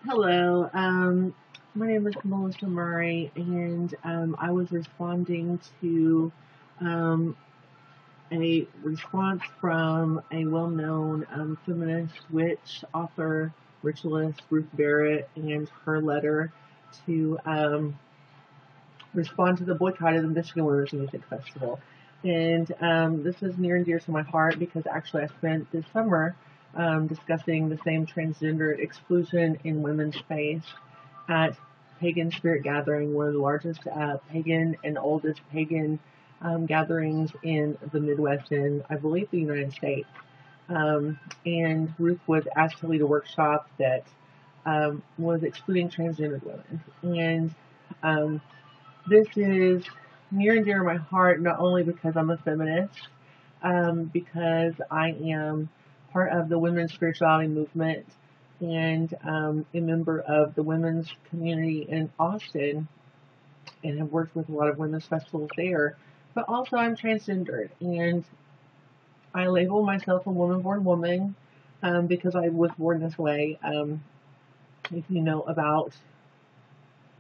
Hello, my name is Melissa Murray, and I was responding to um, a response from a well-known feminist witch, author, ritualist, Ruth Barrett, and her letter to respond to the boycott of the Michigan Women's Music Festival. And this is near and dear to my heart because actually I spent this summer discussing the same transgender exclusion in women's space at Pagan Spirit Gathering, one of the largest pagan and oldest pagan gatherings in the Midwest and I believe the United States. And Ruth was asked to lead a workshop that was excluding transgender women. And this is near and dear to my heart, not only because I'm a feminist, because I am part of the women's spirituality movement and a member of the women's community in Austin and have worked with a lot of women's festivals there. But also I'm transgendered and I label myself a woman-born woman because I was born this way. If you know about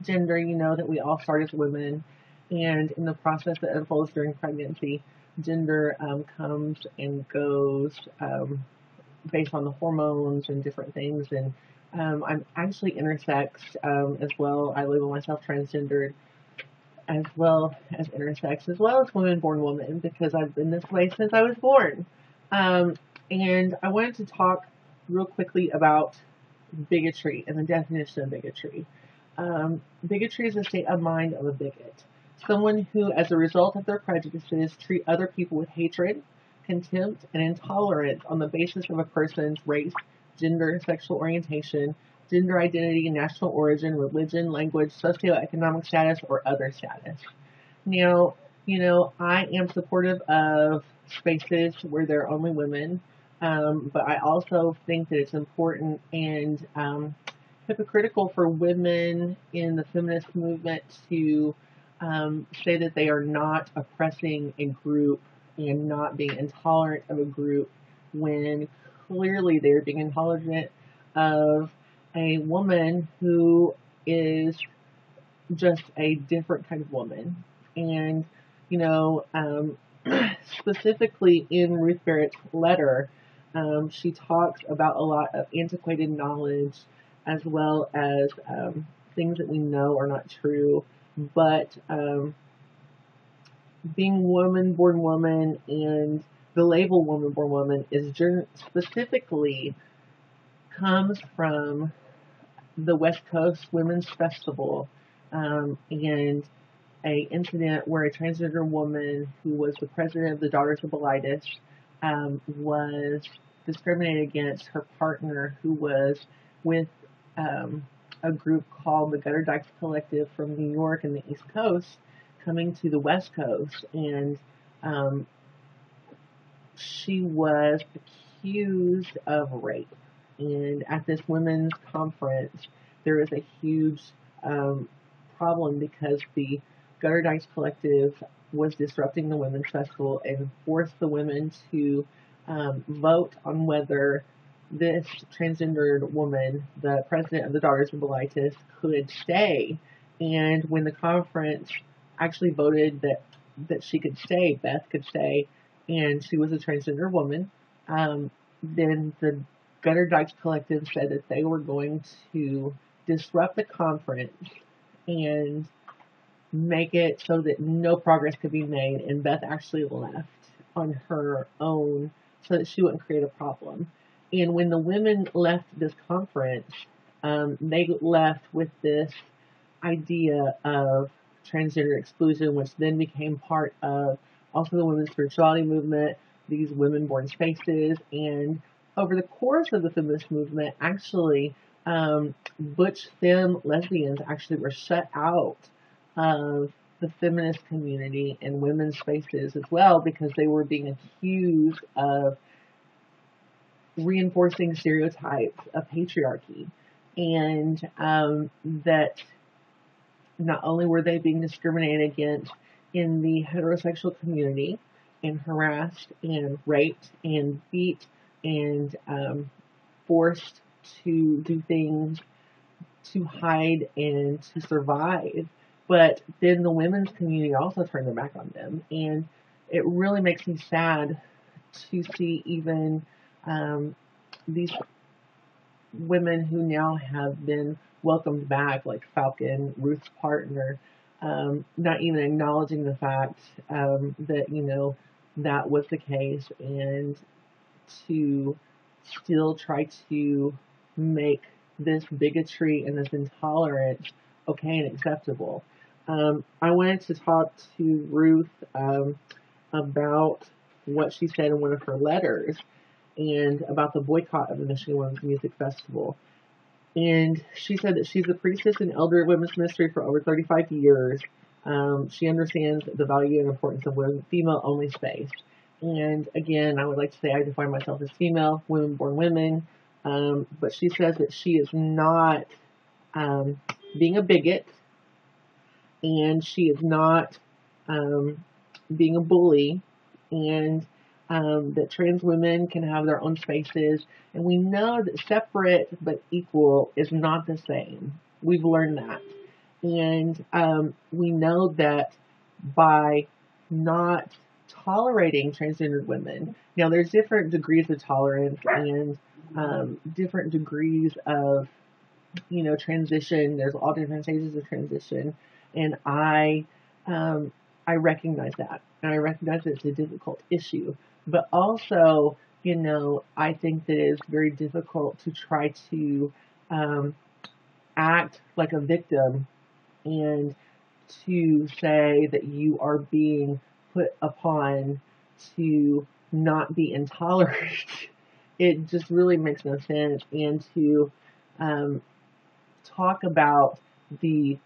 gender, you know that we all start as women, and in the process that unfolds during pregnancy, gender comes and goes based on the hormones and different things. And I'm actually intersex as well. I label myself transgendered as well as intersex, as well as women-born woman, because I've been this way since I was born. And I wanted to talk real quickly about bigotry and the definition of bigotry. Bigotry is a state of mind of a bigot, someone who, as a result of their prejudices, treat other people with hatred, contempt, and intolerance on the basis of a person's race, gender, sexual orientation, gender identity, national origin, religion, language, socioeconomic status, or other status. Now, I am supportive of spaces where there are only women, but I also think that it's important and hypocritical for women in the feminist movement to say that they are not oppressing a group and not being intolerant of a group when clearly they're being intolerant of a woman who is just a different kind of woman. And, specifically in Ruth Barrett's letter, she talks about a lot of antiquated knowledge as well as things that we know are not true. But being woman-born woman and the label woman-born woman is specifically comes from the West Coast Women's Festival and a incident where a transgender woman who was the president of the Daughters of Bilitis was discriminated against her partner who was with a group called the Gutter Dykes Collective from New York and the East Coast coming to the West Coast, and she was accused of rape. And at this women's conference, there is a huge problem because the Gutter Dykes Collective was disrupting the Women's Festival and forced the women to vote on whether this transgendered woman, the president of the Daughters of Bilitis, could stay. And when the conference actually voted that she could stay, Beth could stay, and she was a transgender woman, then the Gutter Dykes Collective said that they were going to disrupt the conference and make it so that no progress could be made, and Beth actually left on her own so that she wouldn't create a problem. And when the women left this conference, they left with this idea of transgender exclusion, which then became part of also the women's spirituality movement, these women-born spaces, and over the course of the feminist movement, actually, butch femme lesbians actually were shut out of the feminist community and women's spaces as well because they were being accused of reinforcing stereotypes of patriarchy, and that not only were they being discriminated against in the heterosexual community and harassed and raped and beat and forced to do things to hide and to survive. But then the women's community also turned their back on them. And it really makes me sad to see even these women who now have been welcomed back, like Falcon, Ruth's partner, not even acknowledging the fact that, that was the case, and to still try to make this bigotry and this intolerance okay and acceptable. I wanted to talk to Ruth about what she said in one of her letters and about the boycott of the Michigan Women's Music Festival. And she said that she's a priestess in elder women's ministry for over 35 years. She understands the value and importance of female-only space. And again, I would like to say I define myself as female, women-born women. But she says that she is not being a bigot, and she is not being a bully, and that trans women can have their own spaces. And we know that separate but equal is not the same. We've learned that. And we know that by not tolerating transgendered women, now there's different degrees of tolerance and different degrees of, transition. There's all different stages of transition. And I recognize that. And I recognize that it's a difficult issue. But also, I think that it is very difficult to try to act like a victim and to say that you are being put upon to not be intolerant. It just really makes no sense. And to talk about the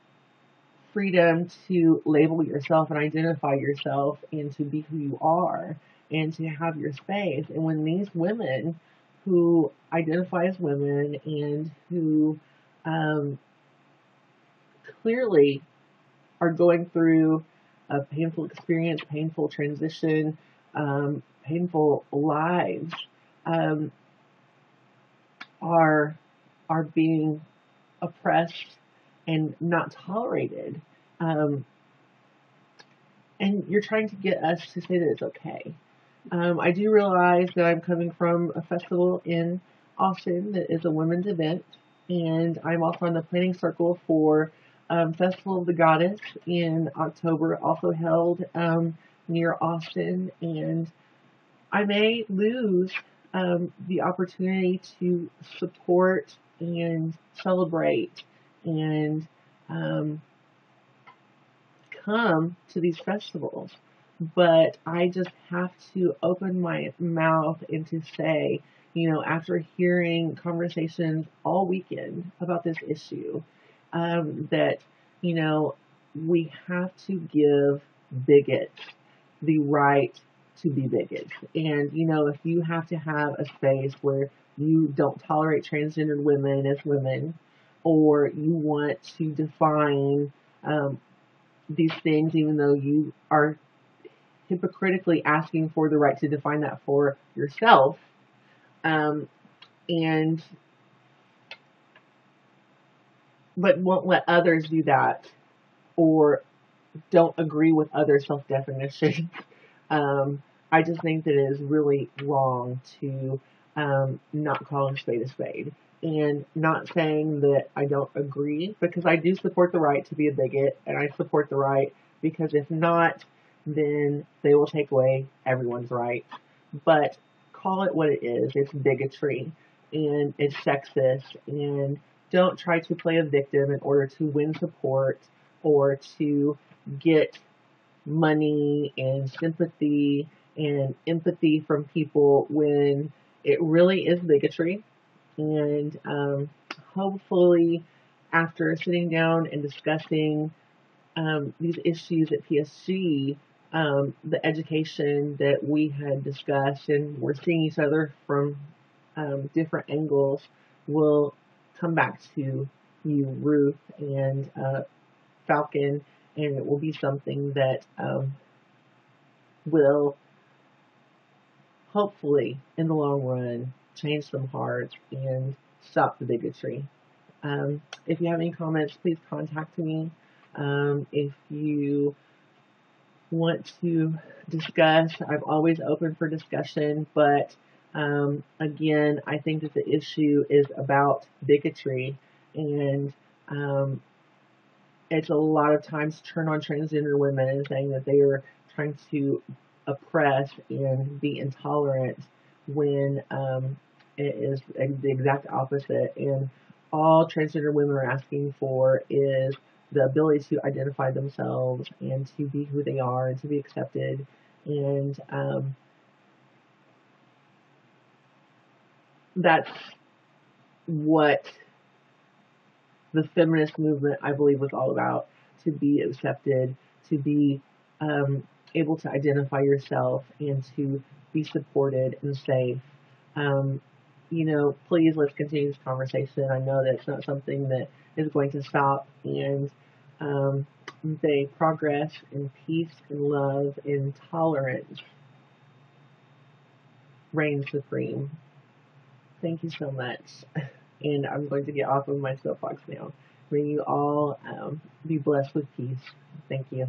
freedom to label yourself and identify yourself and to be who you are and to have your space. And when these women who identify as women and who clearly are going through a painful experience, painful transition, painful lives, are being oppressed and not tolerated. And you're trying to get us to say that it's okay. I do realize that I'm coming from a festival in Austin that is a women's event, and I'm also on the planning circle for Festival of the Goddess in October, also held near Austin, and I may lose the opportunity to support and celebrate and come to these festivals. But I just have to open my mouth and to say, after hearing conversations all weekend about this issue, that, we have to give bigots the right to be bigots. And, if you have to have a space where you don't tolerate transgendered women as women, or you want to define these things, even though you are hypocritically asking for the right to define that for yourself, but won't let others do that, or don't agree with other self-definitions. I just think that it is really wrong to not call a spade, and not saying that I don't agree, because I do support the right to be a bigot, and I support the right, because if not, then they will take away everyone's right. But call it what it is. It's bigotry, and it's sexist, and don't try to play a victim in order to win support or to get money and sympathy and empathy from people when it really is bigotry. And hopefully, after sitting down and discussing these issues at PSG, the education that we had discussed, and we're seeing each other from different angles, will come back to you, Ruth, and Falcon, and it will be something that will hopefully, in the long run, change some hearts and stop the bigotry. If you have any comments, please contact me. If you want to discuss, I'm always open for discussion, but again, I think that the issue is about bigotry, and it's a lot of times turned on transgender women and saying that they are trying to oppress and be intolerant when it is the exact opposite. And all transgender women are asking for is the ability to identify themselves and to be who they are and to be accepted. And that's what the feminist movement, I believe, was all about: to be accepted, to be able to identify yourself, and to be supported and safe. Um, please let's continue this conversation. I know that it's not something that is going to stop, and may progress and peace and love and tolerance reign supreme. Thank you so much. And I'm going to get off of my soapbox now. May you all be blessed with peace. Thank you.